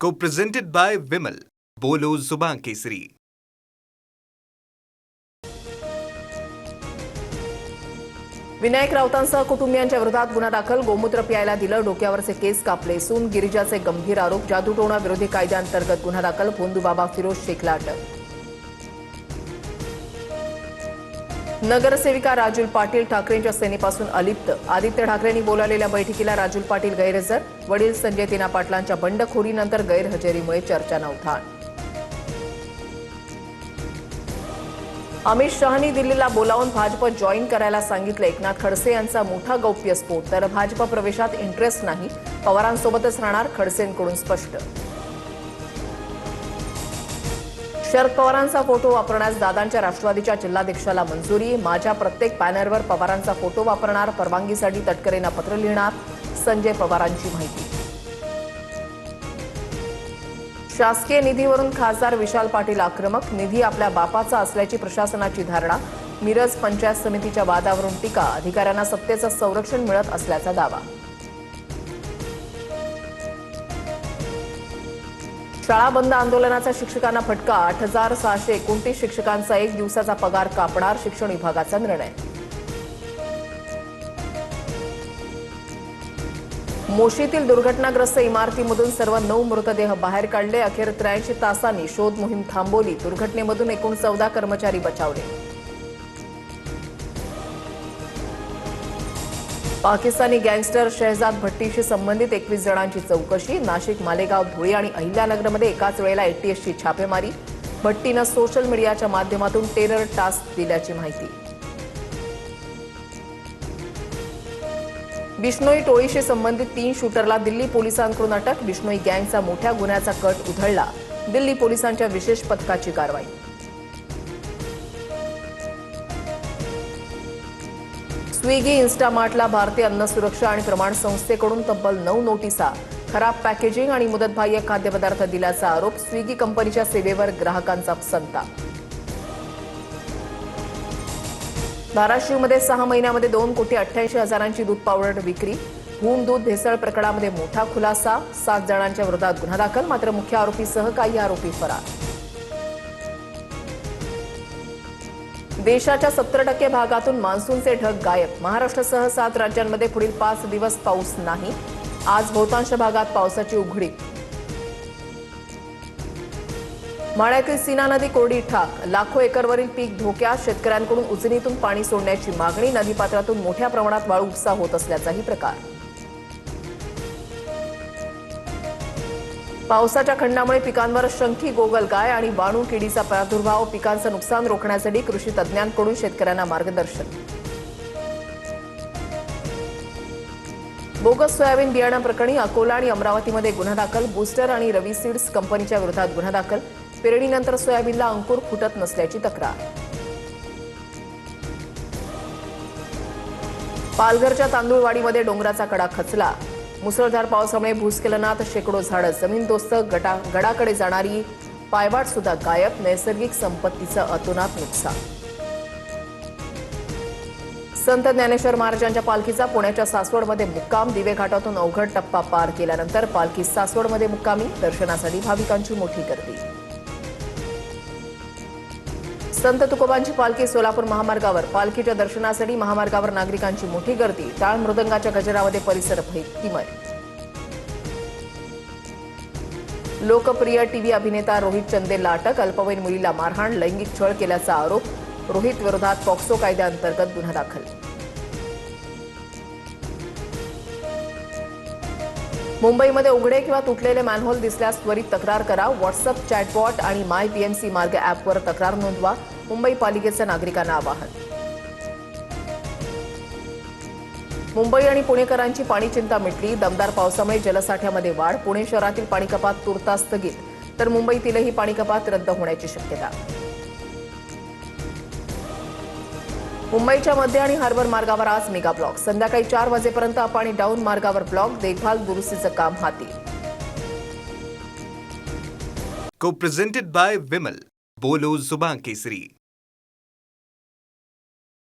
Co-presented by Vimal. बोलो जुबान केसरी. विनायक राऊतांसह कुटुंबियांच्या विरोधात गुन्हा दाखल. गोमूत्र प्यायला दिलं, डोक्यावरचे केस कापले. सून गिरिजाचे गंभीर आरोप. जादूटोणा विरोधी कायद्याअंतर्गत गुन्हा दाखल. भोंदूबाबा फिरोज शेखला अटक. नगरसेविका राजुल पाटील ठाकरेंच्या सेनेपासून अलिप्त. आदित्य ठाकरेंनी बोलावलेल्या बैठकीला राजुल पाटील गैरहजर. वडील संजय तिना पाटलांच्या बंडखोरीनंतर गैरहजेरीमुळे चर्चांना उधाण. अमित शहानी दिल्लीला बोलावून भाजप जॉईन करायला सांगितलं. एकनाथ खडसे यांचा मोठा गौप्यस्फोट. तर भाजप प्रवेशात इंटरेस्ट नाही, पवारांसोबतच राहणार, खडसेंकडून स्पष्ट. शरद पवारांचा फोटो वापरण्यास दादांच्या राष्ट्रवादीच्या जिल्हाध्यक्षाला मंजुरी. माझ्या प्रत्येक बॅनरवर पवारांचा फोटो वापरणार, परवानगीसाठी तटकरेंना पत्र लिहिणार, संजय पवारांची माहिती. शासकीय निधीवरून खासदार विशाल पाटील आक्रमक. निधी आपल्या बापाचा असल्याची प्रशासनाची धारणा. मिरज पंचायत समितीच्या वादावरून टीका. अधिकाऱ्यांना सत्तेचं संरक्षण मिळत असल्याचा दावा. शाळा बंद आंदोलनाचा शिक्षकांना फटका. 8,629 शिक्षकांचा एक दिवसाचा पगार कापणार, शिक्षण विभागाचा निर्णय. मोशीतील दुर्घटनाग्रस्त इमारतीमधून सर्व 9 मृतदेह बाहेर काढले. अखेर 83 तासांनी शोध मोहीम थांबवली. दुर्घटनेमधून एकूण 14 कर्मचारी बचावले. पाकिस्तानी गँगस्टर शहजाद भट्टीशी संबंधित 21 जणांची चौकशी. नाशिक, मालेगाव, धुळे आणि अहिल्यानगरमध्ये एकाच वेळेला एटीएसची छापेमारी. भट्टीनं सोशल मीडियाच्या माध्यमातून टेरर टास्क दिल्याची माहिती. बिश्नोई टोळीशी संबंधित 3 शूटरला दिल्ली पोलिसांकडून अटक. बिश्नोई गँगचा मोठ्या गुन्ह्याचा कट उधळला. दिल्ली पोलिसांच्या विशेष पथकाची कारवाई. स्विगी, इन्स्टामार्टला भारतीय अन्न सुरक्षा आणि प्रमाण संस्थेकडून तब्बल 9 नोटिसा. खराब पॅकेजिंग आणि मुदतबाह्य खाद्यपदार्थ दिल्याचा आरोप. स्विगी कंपनीच्या सेवेवर ग्राहकांचा संताप. धाराशिवमध्ये 6 महिन्यामध्ये 2,88,00,000ची दूध पावडर विक्री. हून दूध भेसळ प्रकरणामध्ये मोठा खुलासा. 7 जणांच्या विरोधात गुन्हा दाखल. मात्र मुख्य आरोपीसह काही आरोपी फरार. देशाच्या 70% भागातून मान्सूनचे ढग गायब. महाराष्ट्रासह 7 राज्यांमध्ये पुढील 5 दिवस पाऊस नाही. आज बहुतांश भागात पावसाची उघडीप. माळ्यातील सीना नदी कोरडी ठाक. लाखो एकरवरील पीक धोक्यात. शेतकऱ्यांकडून उजनीतून पाणी सोडण्याची मागणी. नदीपात्रातून मोठ्या प्रमाणात वाळू उपसा होत असल्याचाही प्रकार. पावसाच्या खंडामुळे पिकांवर शंखी गोगलगाय आणि वाणू किडीचा प्रादुर्भाव. पिकांचं नुकसान रोखण्यासाठी कृषी तज्ज्ञांकडून शेतकऱ्यांना मार्गदर्शन. बोगस सोयाबीन बियाणं प्रकरणी अकोला आणि अमरावतीमध्ये गुन्हा दाखल. बूस्टर आणि रवी सीड्स कंपनीच्या विरोधात गुन्हा दाखल. पेरणीनंतर सोयाबीनला अंकुर फुटत नसल्याची तक्रार. पालघरच्या तांदूळवाडीमध्ये डोंगराचा कडा खचला. मुसळधार पावसामुळे भूस्खलनात शेकडो झाडं जमीनदोस्त. गडाकडे जाणारी पायवाट सुद्धा गायब. नैसर्गिक संपत्तीचं अतोनात नुकसान. संत ज्ञानेश्वर महाराजांच्या पालखीचा पुण्याच्या सासवडमध्ये मुक्काम. दिवे घाटातून अवघड टप्पा पार केल्यानंतर पालखी सासवडमध्ये मुक्कामी. दर्शनासाठी भाविकांची मोठी गर्दी. संत तुकोबांची पालखी सोलापूर महामार्गावर. पालखीच्या दर्शनासाठी महामार्गावर नागरिकांची मोठी गर्दी. टाळ मृदंगाच्या गजरामध्ये परिसर भक्तिमय. लोकप्रिय टीव्ही अभिनेता रोहित चंदेलला अटक. अल्पवयीन मुलीला मारहाण, लैंगिक छळ केल्याचा आरोप. रोहित विरोधात पॉक्सो कायद्याअंतर्गत गुन्हा दाखल. मुंबईमध्ये उघडे किंवा तुटलेले मॅनहोल दिसल्यास त्वरित तक्रार करा. व्हॉट्सअप, चॅटबॉट आणि माय पीएमसी मार्ग ॲपवर तक्रार नोंदवा. मुंबई पालिकेचं नागरिकांना आवाहन. मुंबई आणि पुणेकरांची पाणी चिंता मिटली. दमदार पावसामुळे जलसाठ्यामध्ये वाढ. पुणे शहरातील पाणी कपात तुर्तास स्थगित. तर मुंबईतीलही पाणी कपात रद्द होण्याची शक्यता. मुंबईच्या मध्य आणि हार्बर मार्गावर आज मेगा ब्लॉक. संध्याकाळी 4 वाजेपर्यंत अप आणि डाऊन मार्गावर ब्लॉक. देखभाल दुरुस्तीचं काम हाती. Co-presented by Vimal. बोलो जुबान केसरी.